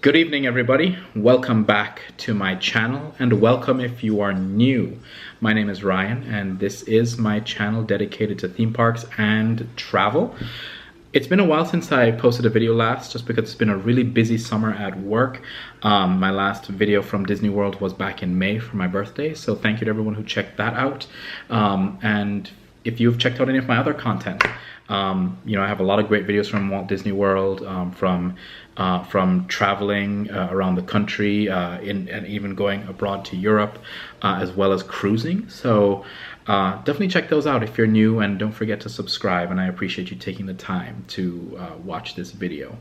Good evening, everybody. Welcome back to my channel, and welcome if you are new. My name is Ryan, and this is my channel dedicated to theme parks and travel. It's been a while since I posted a video last, just because it's been a really busy summer at work. My last video from Disney World was back in May for my birthday, so thank you to everyone who checked that out. And if you've checked out any of my other content, you know, I have a lot of great videos from Walt Disney World, from traveling around the country, and even going abroad to Europe, as well as cruising. So definitely check those out if you're new, and don't forget to subscribe, and I appreciate you taking the time to watch this video.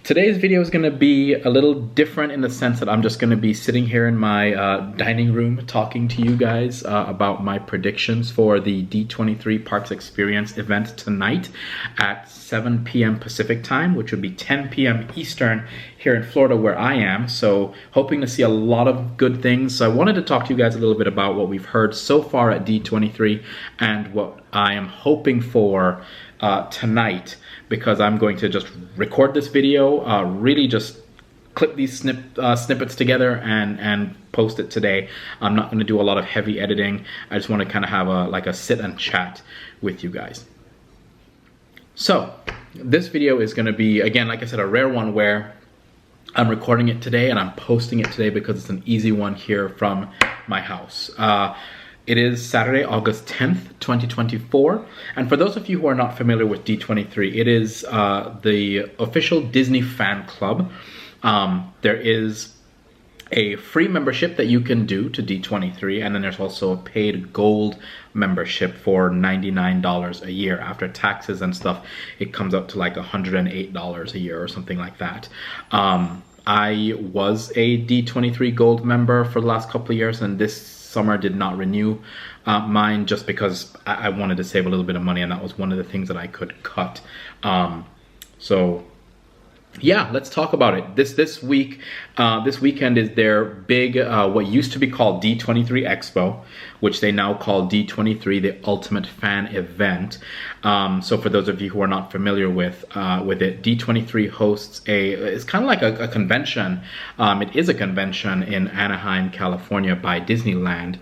Today's video is going to be a little different in the sense that I'm just going to be sitting here in my dining room talking to you guys about my predictions for the D23 Parks Experience event tonight at 7 p.m. Pacific time, which would be 10 p.m. Eastern here in Florida where I am. So hoping to see a lot of good things. So I wanted to talk to you guys a little bit about what we've heard so far at D23 and what I am hoping for tonight, because I'm going to just record this video, really just clip these snippets together and post it today. I'm not going to do a lot of heavy editing. I just want to kind of have a sit and chat with you guys. So this video is going to be, again, like I said, a rare one where I'm recording it today and I'm posting it today because it's an easy one here from my house. It is Saturday, August 10th, 2024. And for those of you who are not familiar with D23, it is the official Disney fan club. There is a free membership that you can do to D23, and then there's also a paid gold membership for $99 a year. After taxes and stuff, it comes up to like $108 a year or something like that. I was a D23 gold member for the last couple of years, and this summer did not renew mine just because I wanted to save a little bit of money, and that was one of the things that I could cut. So yeah, let's talk about it. This weekend is their big what used to be called D23 Expo, which they now call D23, the Ultimate Fan Event. So for those of you who are not familiar with it, D23 hosts it's kind of like a convention. It is a convention in Anaheim, California by Disneyland.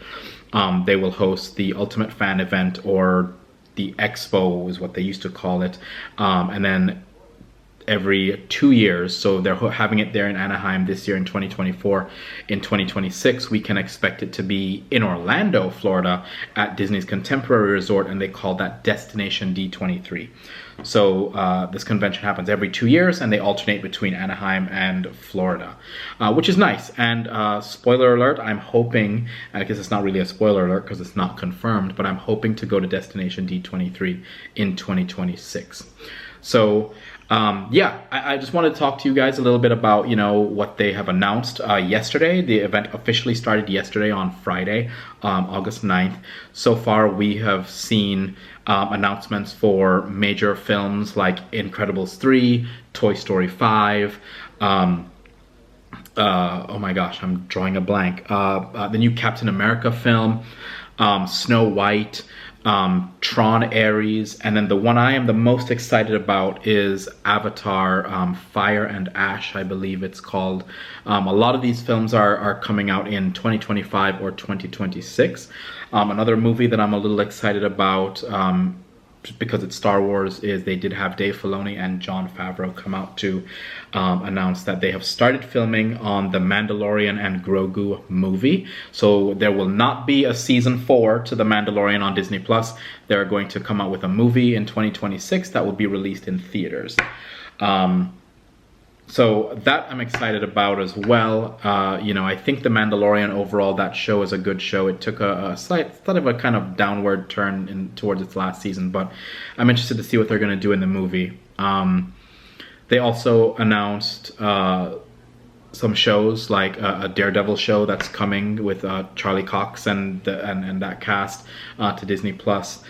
They will host the Ultimate Fan Event, or the Expo is what they used to call it, and then every 2 years. So they're having it there in Anaheim this year in 2024. In 2026, we can expect it to be in Orlando, Florida at Disney's Contemporary Resort, and they call that Destination D23. So this convention happens every 2 years, and they alternate between Anaheim and Florida, which is nice. And spoiler alert, I'm hoping, I guess it's not really a spoiler alert because it's not confirmed, but I'm hoping to go to Destination D23 in 2026. So yeah, I just wanted to talk to you guys a little bit about, you know, what they have announced yesterday. The event officially started yesterday on Friday, August 9th. So far, we have seen announcements for major films like Incredibles 3, Toy Story 5, oh my gosh, I'm drawing a blank, the new Captain America film, Snow White, Tron Ares, and then the one I am the most excited about is Avatar, Fire and Ash, I believe it's called. A lot of these films are coming out in 2025 or 2026. Another movie that I'm a little excited about, just because it's Star Wars, is they did have Dave Filoni and Jon Favreau come out to announce that they have started filming on the Mandalorian and Grogu movie. So there will not be a season 4 to the Mandalorian on Disney Plus. They're going to come out with a movie in 2026 that will be released in theaters. So that I'm excited about as well. You know, I think The Mandalorian overall, that show is a good show. It took a slight of a kind of downward turn towards its last season, but I'm interested to see what they're going to do in the movie. They also announced some shows like a Daredevil show that's coming with Charlie Cox and that cast to Disney Plus.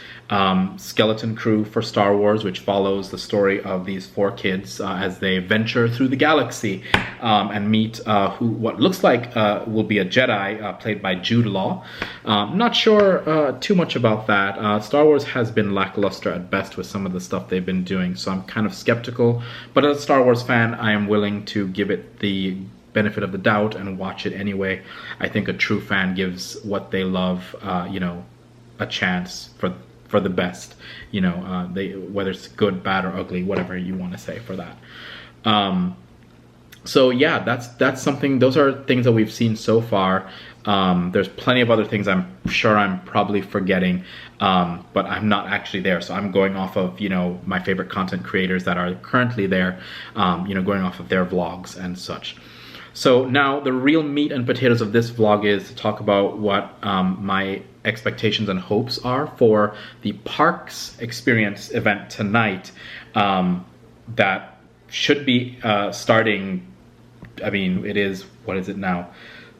Skeleton Crew for Star Wars, which follows the story of these 4 kids as they venture through the galaxy and meet what looks like will be a Jedi played by Jude Law. Not sure too much about that. Star Wars has been lackluster at best with some of the stuff they've been doing, so I'm kind of skeptical. But as a Star Wars fan, I am willing to give it the benefit of the doubt and watch it anyway. I think a true fan gives what they love, a chance for the best. Whether it's good, bad, or ugly, whatever you want to say for that. So yeah, that's something. Those are things that we've seen so far. There's plenty of other things I'm sure I'm probably forgetting, but I'm not actually there. So I'm going off of, my favorite content creators that are currently there, going off of their vlogs and such. So now the real meat and potatoes of this vlog is to talk about what my expectations and hopes are for the Parks Experience event tonight that should be starting. I mean, it is, what is it now?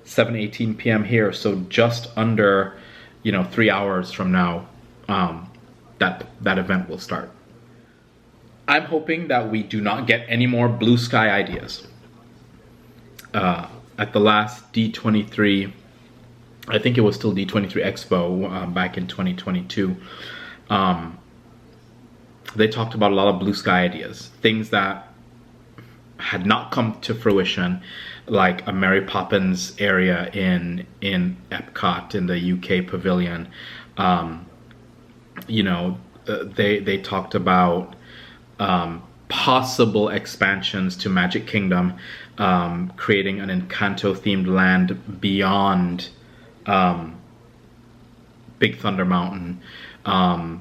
7:18 p.m. here, so just under 3 hours from now that event will start. I'm hoping that we do not get any more blue sky ideas. At the last D23, I think it was still D23 Expo back in 2022, they talked about a lot of blue sky ideas, things that had not come to fruition, like a Mary Poppins area in Epcot in the UK pavilion. They talked about possible expansions to Magic Kingdom, creating an Encanto themed land beyond Big Thunder Mountain. I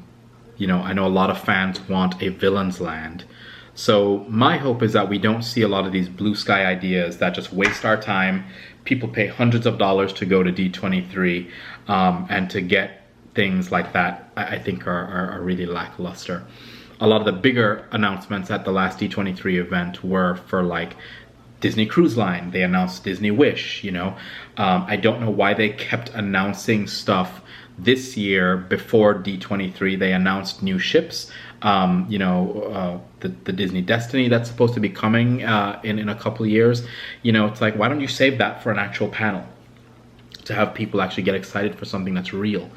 know a lot of fans want a Villains Land. So my hope is that we don't see a lot of these blue sky ideas that just waste our time. People pay hundreds of dollars to go to D23, and to get things like that, I think are really lackluster. A lot of the bigger announcements at the last D23 event were for like Disney Cruise Line. They announced Disney Wish, I don't know why they kept announcing stuff this year before D23. They announced new ships, the Disney Destiny that's supposed to be coming in a couple of years. It's like, why don't you save that for an actual panel to have people actually get excited for something that's real?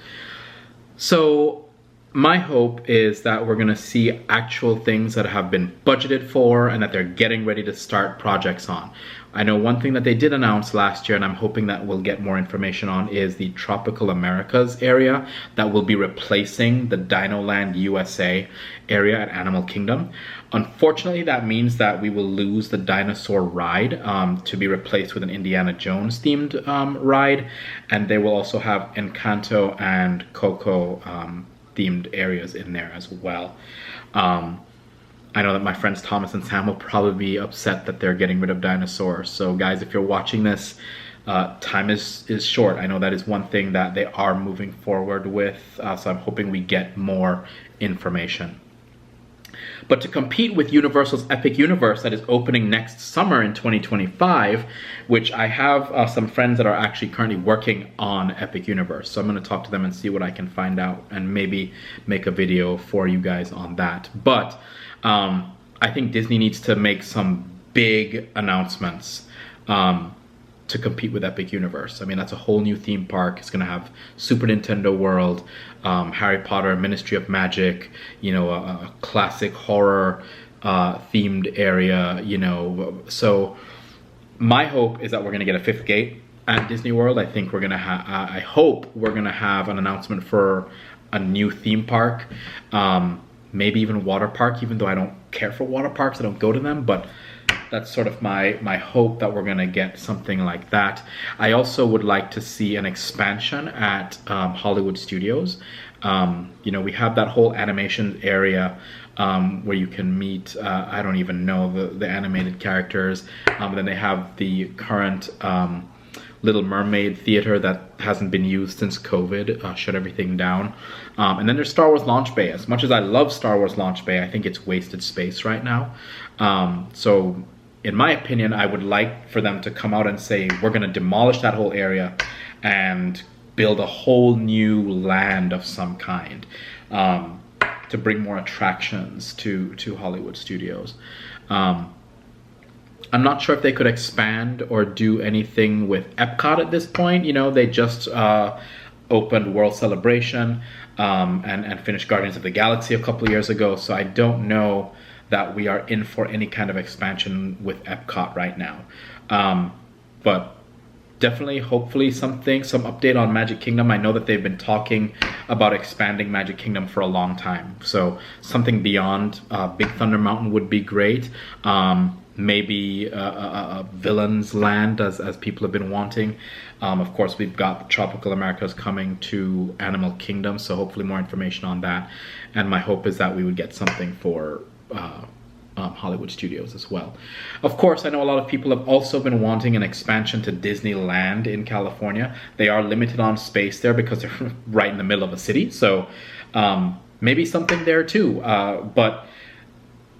So my hope is that we're going to see actual things that have been budgeted for and that they're getting ready to start projects on. I know one thing that they did announce last year, and I'm hoping that we'll get more information on, is the Tropical Americas area that will be replacing the Dino Land USA area at Animal Kingdom. Unfortunately, that means that we will lose the dinosaur ride to be replaced with an Indiana Jones themed ride, and they will also have Encanto and Coco themed areas in there as well. I know that my friends Thomas and Sam will probably be upset that they're getting rid of dinosaurs. So guys, if you're watching this, time is short. I know that is one thing that they are moving forward with, so I'm hoping we get more information. But to compete with Universal's Epic Universe that is opening next summer in 2025, which I have some friends that are actually currently working on Epic Universe. So I'm going to talk to them and see what I can find out and maybe make a video for you guys on that. But I think Disney needs to make some big announcements to compete with Epic Universe. I mean, that's a whole new theme park. It's going to have Super Nintendo World, Harry Potter, Ministry of Magic, a classic horror themed area, So my hope is that we're going to get a fifth gate at Disney World. I think we're going to have, I hope we're going to have an announcement for a new theme park, maybe even water park, even though I don't care for water parks. I don't go to them, but that's sort of my hope that we're going to get something like that. I also would like to see an expansion at Hollywood Studios. We have that whole animation area where you can meet, I don't even know, the animated characters. Then they have the current Little Mermaid theater that hasn't been used since COVID, shut everything down. And then there's Star Wars Launch Bay. As much as I love Star Wars Launch Bay, I think it's wasted space right now. So in my opinion, I would like for them to come out and say, we're going to demolish that whole area and build a whole new land of some kind, to bring more attractions to Hollywood studios. I'm not sure if they could expand or do anything with Epcot at this point. You know, they just opened World Celebration and finished Guardians of the Galaxy a couple of years ago, so I don't know that we are in for any kind of expansion with Epcot right now. But definitely, hopefully some update on Magic Kingdom. I know that they've been talking about expanding Magic Kingdom for a long time. So something beyond Big Thunder Mountain would be great. Maybe a Villain's Land, as people have been wanting. Of course, we've got Tropical Americas coming to Animal Kingdom, so hopefully more information on that. And my hope is that we would get something for Hollywood studios as well. Of course, I know a lot of people have also been wanting an expansion to Disneyland in California. They are limited on space there because they're right in the middle of a city, so maybe something there too. But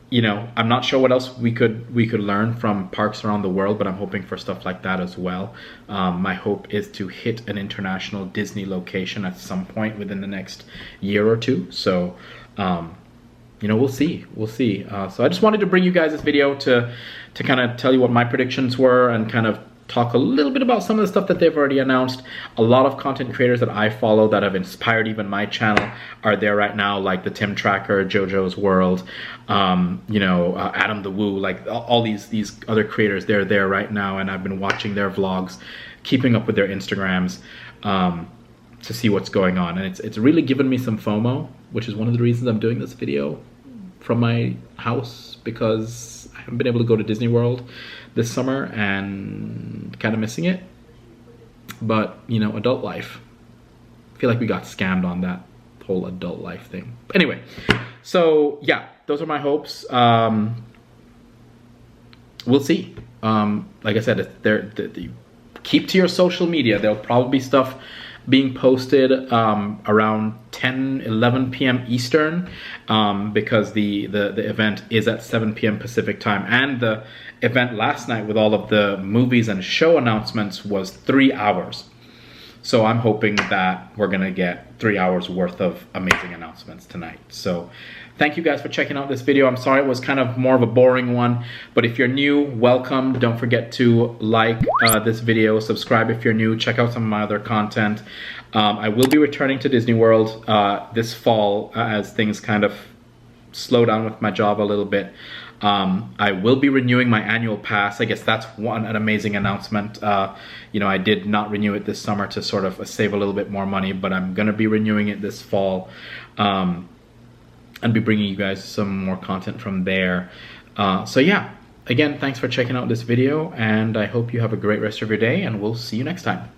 you know, I'm not sure what else we could learn from parks around the world, but I'm hoping for stuff like that as well. My hope is to hit an international Disney location at some point within the next year or two. So you know, we'll see. So I just wanted to bring you guys this video to kind of tell you what my predictions were and kind of talk a little bit about some of the stuff that they've already announced. A lot of content creators that I follow that have inspired even my channel are there right now, like the Tim Tracker, JoJo's World, you know, Adam the Woo, like all these other creators. They're there right now, and I've been watching their vlogs, keeping up with their Instagrams, to see what's going on. And it's really given me some FOMO, which is one of the reasons I'm doing this video from my house, because I haven't been able to go to Disney World this summer and kind of missing it. But, you know, adult life. I feel like we got scammed on that whole adult life thing. Anyway, so yeah, those are my hopes. We'll see. Like I said, keep to your social media. There'll probably be stuff being posted around 10-11 p.m. Eastern, because the event is at 7 p.m. Pacific time, and the event last night with all of the movies and show announcements was 3 hours. So I'm hoping that we're gonna get 3 hours worth of amazing announcements tonight. So thank you guys for checking out this video. I'm sorry it was kind of more of a boring one, but if you're new, welcome. Don't forget to like this video, subscribe if you're new, check out some of my other content. I will be returning to Disney World this fall as things kind of slow down with my job a little bit. I will be renewing my annual pass. I guess that's an amazing announcement. You know, I did not renew it this summer to sort of save a little bit more money, but I'm gonna be renewing it this fall. And be bringing you guys some more content from there. So yeah, again, thanks for checking out this video, and I hope you have a great rest of your day, and we'll see you next time.